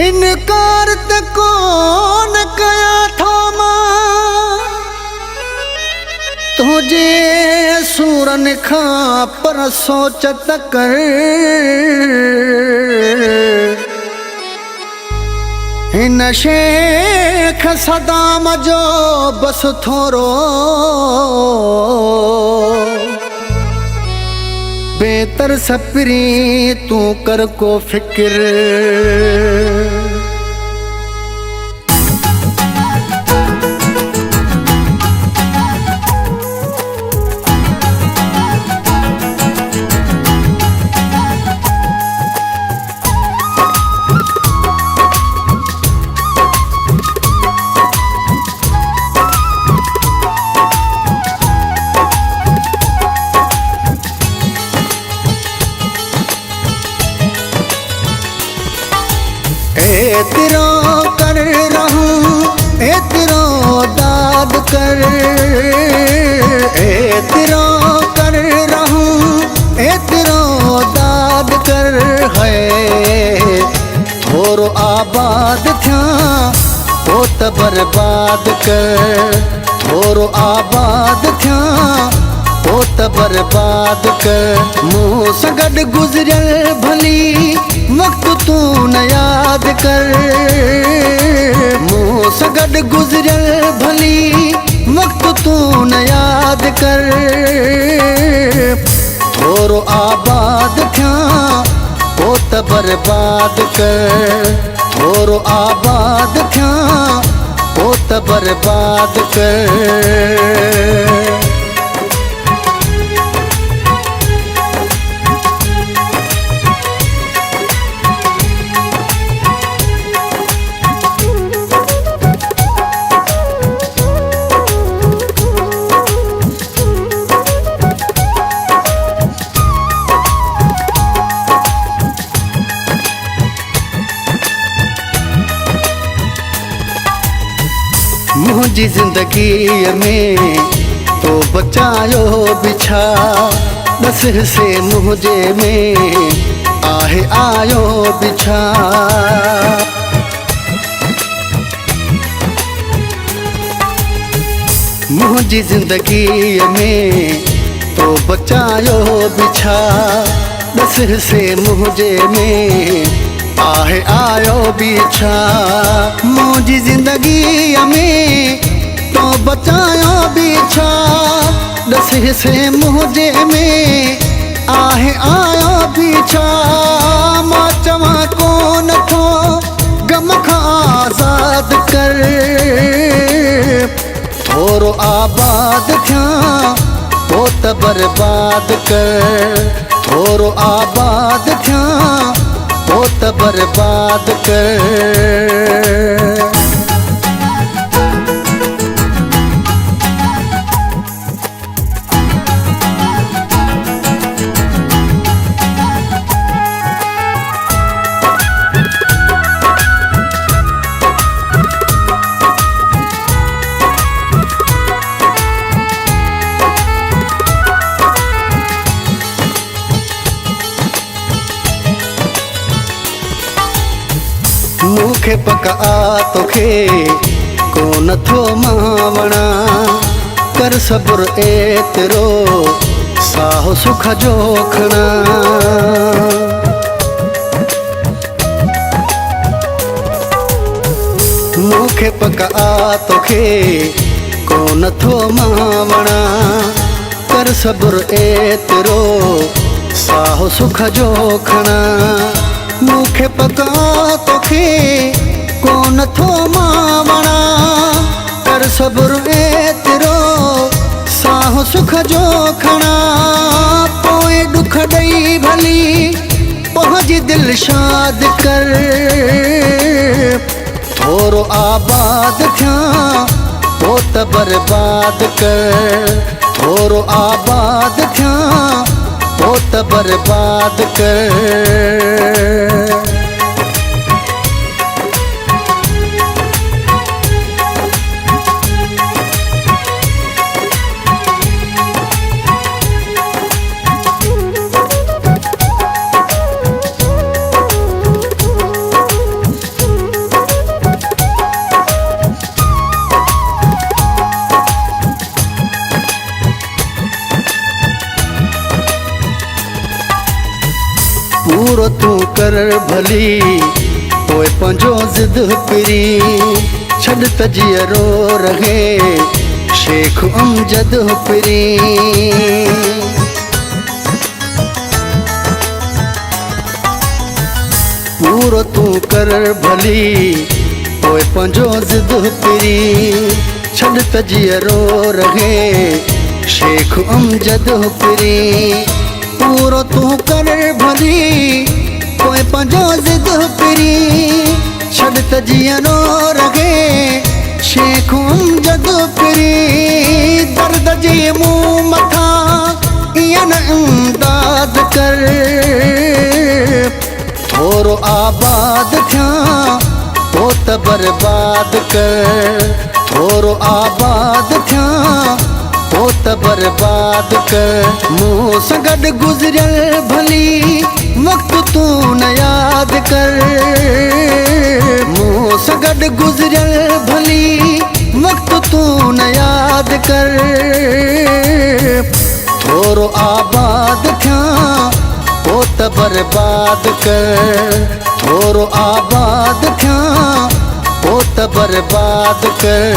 इनकार त कोन कया थो मां तुझे सूरन खां पर सोच त कर हिन शेख सदाम जो बस थोरो बेहतर सपरी तू कर को फिक्र। तेरो कर रहूं तेरो दाद कर तेरो कर रहूं तेरो दाद कर है थोरो आबाद थिया तो त बर्बाद कर थोरो आबाद थिया तो त बर्बाद कर मूं सां गॾु गुज़रियल भली वक्त तू न याद कर मूं सां गॾु गुज़रियल भली वक्त तू न याद कर थोरो आबाद थिया तो त बर्बाद कर थोरो आबाद थिया तो त बर्बाद कर। मुझी जिंदगी में तो बचायो बिछा दस से मुझे में आहे आयो बिछा मुझी जिंदगी में तो बचायो बिछा दस से मुझे में आहे आयो बिछा मुझी जिंदगी में तो बचायो बिछा दस से मुझे में आहे आयो बिछा मां चवा कोन थो गम खां आज़ाद कर थोरो आबाद थिया तो त बर्बाद कर थोरो आबाद थिया तो त बर्बाद कर। मूंखे पका तोखे कोन थो मावणा कर सब्र एतिरो साहो सुख जो खणा मूंखे पका तोखे कोन थो मावणा कर सब्र एतिरो साहो सुख जो खणा मूंखे पका तोखे कोन थो मावणा कर सब्र एतिरो साहो सुख जो खणा पोइ ॾुख ॾेई भली पंहिंजी दिलि शाद कर थोरो आबाद थिया तो त बर्बाद कर थोरो आबाद थिया तो त बर्बाद कर। पूरो तू कर भली पोइ पंहिंजो ज़िद पिरी छॾ त जीअरो रहे शेख अमजद पिरी पूरो तू कर भली पोइ पंहिंजो ज़िद पिरी छॾ त जीअरो रहे शेख अमजद पिरी पूरो तू कर भली पोइ पंहिंजो ज़िद पिरी छॾ त जीअरो रहे शेख अमजद पिरी दर्द जे मूं मथां ईअं न इमदाद कर थोरो आबाद थियां पोइ त बर्बाद कर थोरो आबाद थियां पोइ त बर्बाद कर मूं सां गॾु गुज़रियल भली वक़्तु तूं न यादि कर मूं सां गॾु गुज़रियल भली वक़्तु तूं न यादि कर थोरो आबाद थियां पोइ त बर्बाद कर थोरो आबाद थियां पोइ त बर्बाद कर